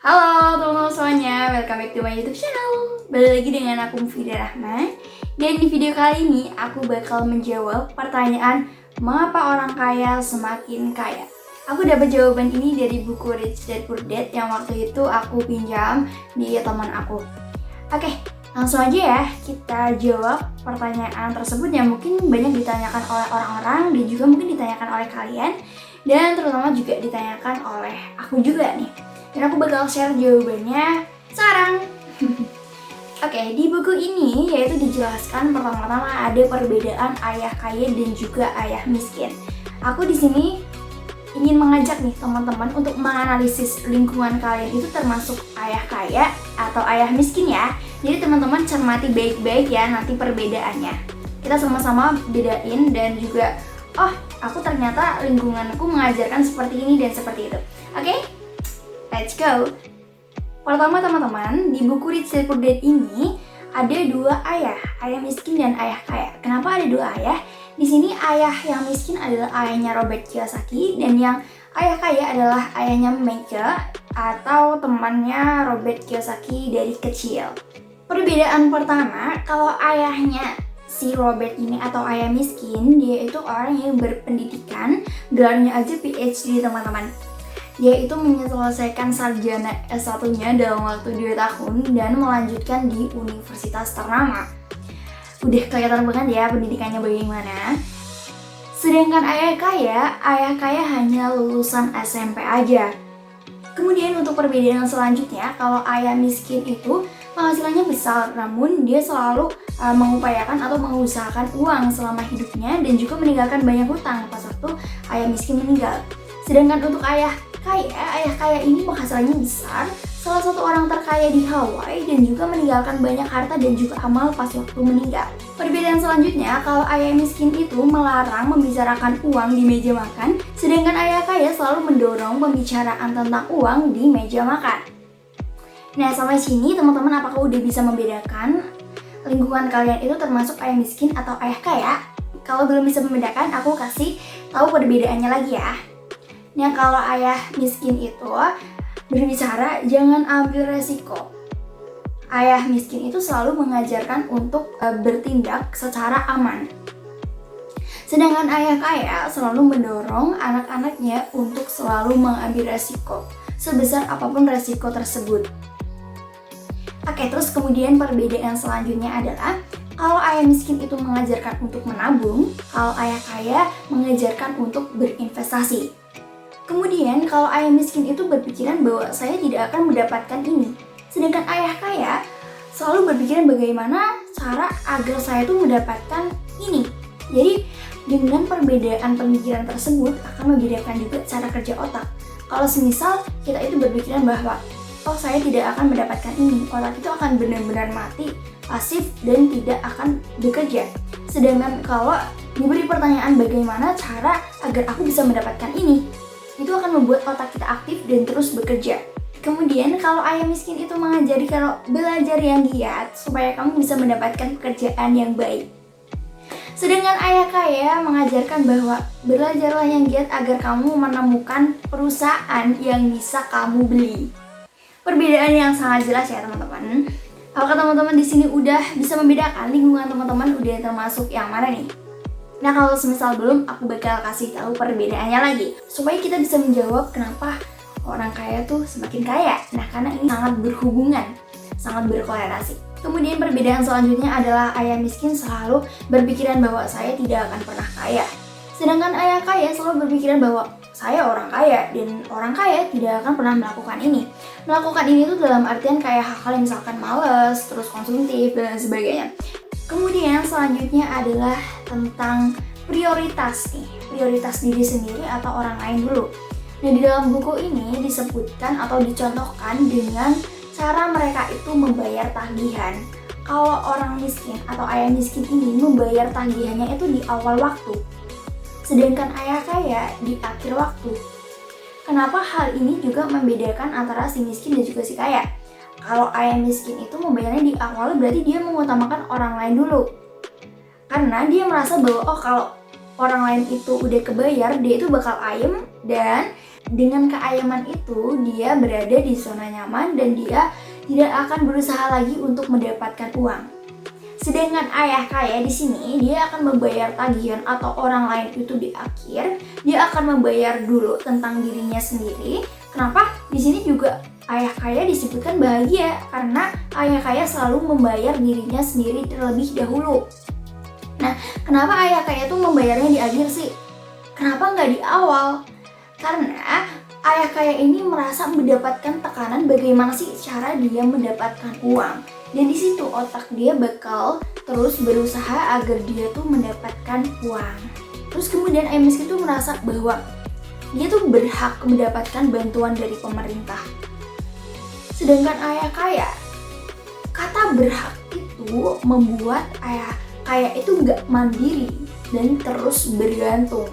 Halo teman-teman semuanya, welcome back to my YouTube channel. Balik lagi dengan aku Mufidah Rahma. Dan di video kali ini aku bakal menjawab pertanyaan mengapa orang kaya semakin kaya. Aku dapat jawaban ini dari buku Rich Dad Poor Dad yang waktu itu aku pinjam di teman aku. Oke, langsung aja ya kita jawab pertanyaan tersebut yang mungkin banyak ditanyakan oleh orang-orang dan juga mungkin ditanyakan oleh kalian dan terutama juga ditanyakan oleh aku juga nih. Dan aku bakal share jawabannya sekarang. Oke, di buku ini yaitu dijelaskan pertama-tama ada perbedaan ayah kaya dan juga ayah miskin. Aku di sini ingin mengajak nih teman-teman untuk menganalisis lingkungan kalian itu termasuk ayah kaya atau ayah miskin ya. Jadi teman-teman cermati baik-baik ya nanti perbedaannya. Kita sama-sama bedain dan juga aku ternyata lingkunganku mengajarkan seperti ini dan seperti itu. Oke? Let's go! Pertama teman-teman, di buku Rich Dad Poor Dad ini ada dua ayah miskin dan ayah kaya. Kenapa ada dua ayah? Di sini ayah yang miskin adalah ayahnya Robert Kiyosaki dan yang ayah kaya adalah ayahnya Meike atau temannya Robert Kiyosaki dari kecil. Perbedaan pertama, kalau ayahnya si Robert ini atau ayah miskin, dia itu orang yang berpendidikan, gelarnya aja PhD teman-teman. Dia itu menyelesaikan sarjana S1-nya dalam waktu 2 tahun dan melanjutkan di universitas ternama. Udah kelihatan banget ya pendidikannya bagaimana. Sedangkan ayah kaya hanya lulusan SMP aja. Kemudian untuk perbedaan selanjutnya, kalau ayah miskin itu penghasilannya besar, namun dia selalu mengupayakan atau mengusahakan uang selama hidupnya dan juga meninggalkan banyak hutang pas waktu ayah miskin meninggal. Sedangkan untuk ayah kaya ini penghasilannya besar, salah satu orang terkaya di Hawaii dan juga meninggalkan banyak harta dan juga amal pas waktu meninggal. Perbedaan selanjutnya, kalau ayah miskin itu melarang membicarakan uang di meja makan, sedangkan ayah kaya selalu mendorong pembicaraan tentang uang di meja makan. Nah, sampai sini teman-teman apakah udah bisa membedakan lingkungan kalian itu termasuk ayah miskin atau ayah kaya? Kalau belum bisa membedakan, aku kasih tahu perbedaannya lagi ya. Nah, kalau ayah miskin itu berbicara jangan ambil resiko. Ayah miskin itu selalu mengajarkan untuk bertindak secara aman. Sedangkan ayah kaya selalu mendorong anak-anaknya untuk selalu mengambil resiko, sebesar apapun resiko tersebut. Oke, terus kemudian perbedaan selanjutnya adalah kalau ayah miskin itu mengajarkan untuk menabung, kalau ayah kaya mengajarkan untuk berinvestasi. Kemudian kalau ayah miskin itu berpikiran bahwa saya tidak akan mendapatkan ini. Sedangkan ayah kaya selalu berpikiran bagaimana cara agar saya itu mendapatkan ini. Jadi dengan perbedaan pemikiran tersebut akan membedakan juga cara kerja otak. Kalau semisal kita itu berpikiran bahwa saya tidak akan mendapatkan ini, otak itu akan benar-benar mati, pasif dan tidak akan bekerja. Sedangkan kalau diberi pertanyaan bagaimana cara agar aku bisa mendapatkan ini, itu akan membuat otak kita aktif dan terus bekerja. Kemudian kalau ayah miskin itu mengajari kalau belajar yang giat supaya kamu bisa mendapatkan pekerjaan yang baik. Sedangkan ayah kaya mengajarkan bahwa belajarlah yang giat agar kamu menemukan perusahaan yang bisa kamu beli. Perbedaan yang sangat jelas ya teman-teman. Apakah teman-teman di sini udah bisa membedakan lingkungan teman-teman udah termasuk yang mana nih? Nah, kalau semisal belum, aku bakal kasih tahu perbedaannya lagi supaya kita bisa menjawab kenapa orang kaya tuh semakin kaya. Nah, karena ini sangat berhubungan, sangat berkorelasi. Kemudian perbedaan selanjutnya adalah ayah miskin selalu berpikiran bahwa saya tidak akan pernah kaya. Sedangkan ayah kaya selalu berpikiran bahwa saya orang kaya dan orang kaya tidak akan pernah melakukan ini. Melakukan ini tuh dalam artian kayak hal-hal yang misalkan males, terus konsumtif dan sebagainya. Kemudian selanjutnya adalah tentang prioritas nih, prioritas diri sendiri atau orang lain dulu. Nah, di dalam buku ini disebutkan atau dicontohkan dengan cara mereka itu membayar tagihan. Kalau orang miskin atau ayah miskin ini membayar tagihannya itu di awal waktu, sedangkan ayah kaya di akhir waktu. Kenapa hal ini juga membedakan antara si miskin dan juga si kaya? Kalau ayah miskin itu membayarnya di awal berarti dia mengutamakan orang lain dulu. Karena dia merasa bahwa kalau orang lain itu udah kebayar, dia itu bakal ayem dan Dengan keayaman itu, dia berada di zona nyaman dan dia tidak akan berusaha lagi untuk mendapatkan uang. Sedangkan ayah kaya di sini, dia akan membayar tagihan atau orang lain itu di akhir. Dia akan membayar dulu tentang dirinya sendiri. Kenapa? Di sini juga ayah kaya disebutkan bahagia karena ayah kaya selalu membayar dirinya sendiri terlebih dahulu. Nah, kenapa ayah kaya itu membayarnya di akhir sih? Kenapa nggak di awal? Karena ayah kaya ini merasa mendapatkan tekanan bagaimana sih cara dia mendapatkan uang. Dan di situ otak dia bakal terus berusaha agar dia tuh mendapatkan uang. Terus kemudian ayah miskin tuh merasa bahwa dia tuh berhak mendapatkan bantuan dari pemerintah. Sedangkan ayah kaya, kata berhak itu membuat ayah kaya itu nggak mandiri dan terus bergantung.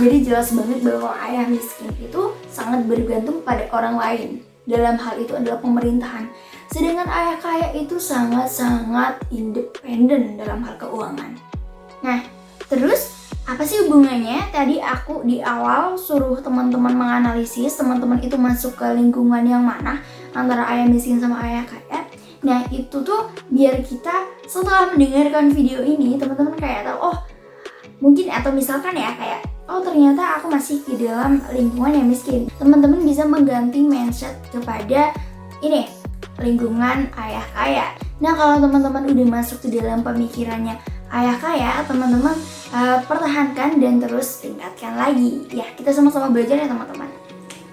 Jadi jelas banget bahwa ayah miskin itu sangat bergantung pada orang lain. Dalam hal itu adalah pemerintahan. Sedangkan ayah kaya itu sangat-sangat independen dalam hal keuangan. Nah, terus apa sih hubungannya? Tadi aku di awal suruh teman-teman menganalisis, teman-teman itu masuk ke lingkungan yang mana antara ayah miskin sama ayah kaya. Nah, itu tuh biar kita setelah mendengarkan video ini, teman-teman kayak tahu, oh mungkin atau misalkan ya kayak, oh ternyata aku masih di dalam lingkungan yang miskin. Teman-teman bisa mengganti mindset kepada ini, lingkungan ayah kaya. Nah, kalau teman-teman udah masuk ke dalam pemikirannya ayah kaya, teman-teman pertahankan dan terus tingkatkan lagi. Ya, kita sama-sama belajar ya teman-teman.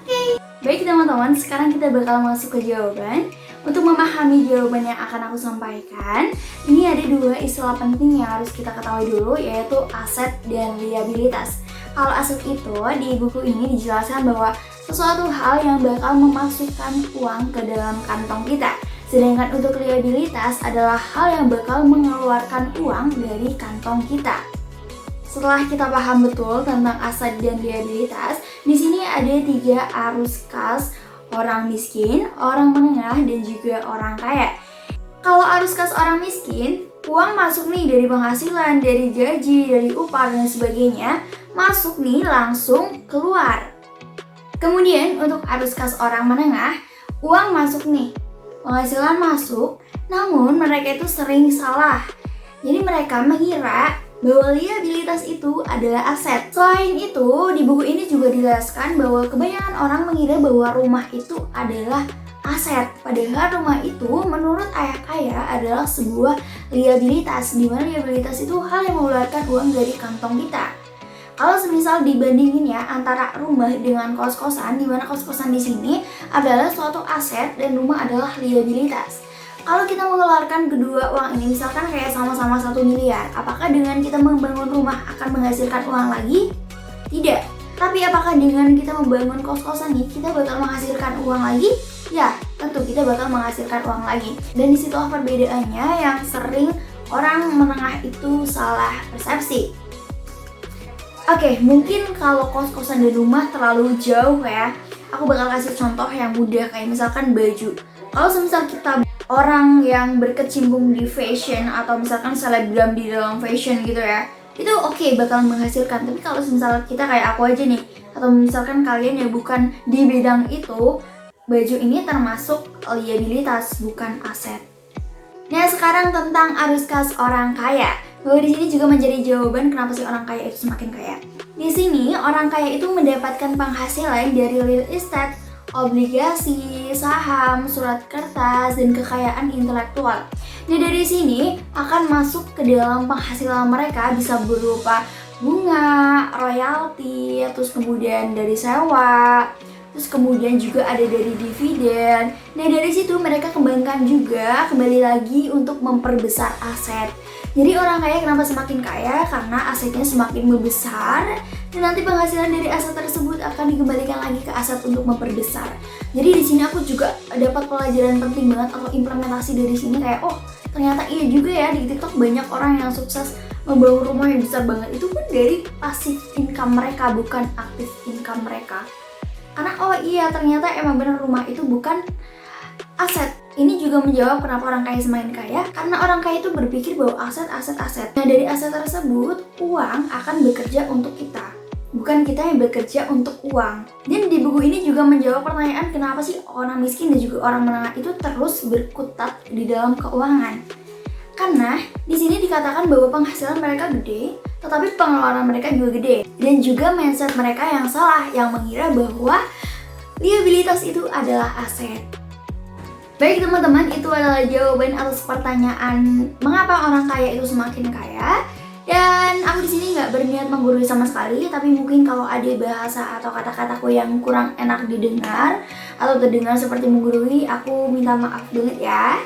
Oke, baik teman-teman, sekarang kita bakal masuk ke jawaban. Untuk memahami jawaban yang akan aku sampaikan, ini ada dua istilah penting yang harus kita ketahui dulu, yaitu aset dan liabilitas. Kalau aset itu di buku ini dijelaskan bahwa sesuatu hal yang bakal memasukkan uang ke dalam kantong kita. Sedangkan untuk liabilitas adalah hal yang bakal mengeluarkan uang dari kantong kita. Setelah kita paham betul tentang aset dan liabilitas, di sini ada 3 arus kas: orang miskin, orang menengah, dan juga orang kaya. Kalau arus kas orang miskin, uang masuk nih dari penghasilan, dari gaji, dari upah, dan sebagainya, masuk nih langsung keluar. Kemudian untuk arus kas orang menengah, uang masuk nih, penghasilan masuk, namun mereka itu sering salah. Jadi mereka mengira bahwa liabilitas itu adalah aset. Selain itu, di buku ini juga dijelaskan bahwa kebanyakan orang mengira bahwa rumah itu adalah aset. Padahal rumah itu menurut ayah kaya adalah sebuah liabilitas, di mana liabilitas itu hal yang mengeluarkan uang dari kantong kita. Kalau semisal dibandingin ya antara rumah dengan kos-kosan, di mana kos-kosan di sini adalah suatu aset dan rumah adalah liabilitas. Kalau kita mengeluarkan kedua uang ini, misalkan kayak sama-sama 1 miliar, apakah dengan kita membangun rumah akan menghasilkan uang lagi? Tidak. Tapi apakah dengan kita membangun kos-kosan nih, kita bakal menghasilkan uang lagi? Ya, tentu kita bakal menghasilkan uang lagi. Dan disitulah perbedaannya yang sering orang menengah itu salah persepsi. Oke, mungkin kalau kos-kosan dan rumah terlalu jauh ya, aku bakal kasih contoh yang mudah kayak misalkan baju. Kalau semisal kita orang yang berkecimpung di fashion atau misalkan selebgram di dalam fashion gitu ya, itu oke, bakal menghasilkan. Tapi kalau misalnya kita kayak aku aja nih, atau misalkan kalian yang bukan di bidang itu, baju ini termasuk liabilitas, bukan aset. Nah, sekarang tentang arus kas orang kaya. Bahwa di sini juga menjadi jawaban kenapa sih orang kaya itu semakin kaya. Di sini orang kaya itu mendapatkan penghasilan dari real estate, obligasi, saham, surat kertas, dan kekayaan intelektual. Nah, dari sini akan masuk ke dalam penghasilan mereka, bisa berupa bunga, royalti, terus kemudian dari sewa, terus kemudian juga ada dari dividen. Nah, dari situ mereka kembangkan juga kembali lagi untuk memperbesar aset. Jadi orang kaya kenapa semakin kaya? Karena asetnya semakin membesar dan nanti penghasilan dari aset tersebut akan dikembalikan lagi ke aset untuk memperbesar. Jadi di sini aku juga dapat pelajaran penting banget atau implementasi dari sini kayak, oh ternyata iya juga ya, di TikTok banyak orang yang sukses membangun rumah yang besar banget. Itu pun dari passive income mereka, bukan active income mereka. Karena oh iya, ternyata emang benar rumah itu bukan aset. Ini juga menjawab kenapa orang kaya semakin kaya, karena orang kaya itu berpikir bahwa aset. Nah, dari aset tersebut uang akan bekerja untuk kita. bukan kita yang bekerja untuk uang. Dan di buku ini juga menjawab pertanyaan kenapa sih orang miskin dan juga orang menengah itu terus berkutat di dalam keuangan. Karena di sini dikatakan bahwa penghasilan mereka gede, tetapi pengeluaran mereka juga gede. Dan juga mindset mereka yang salah, yang mengira bahwa liabilitas itu adalah aset. Baik teman-teman, itu adalah jawaban atas pertanyaan mengapa orang kaya itu semakin kaya. Dan aku di sini nggak berniat menggurui sama sekali, tapi mungkin kalau ada bahasa atau kata-kataku yang kurang enak didengar atau terdengar seperti menggurui, aku minta maaf banget ya.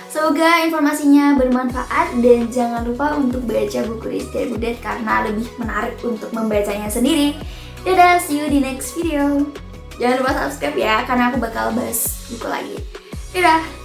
Semoga informasinya bermanfaat dan jangan lupa untuk baca buku Rich Dad Poor Dad karena lebih menarik untuk membacanya sendiri. Dadah, see you di next video. Jangan lupa subscribe ya, karena aku bakal bahas buku lagi. Dadah!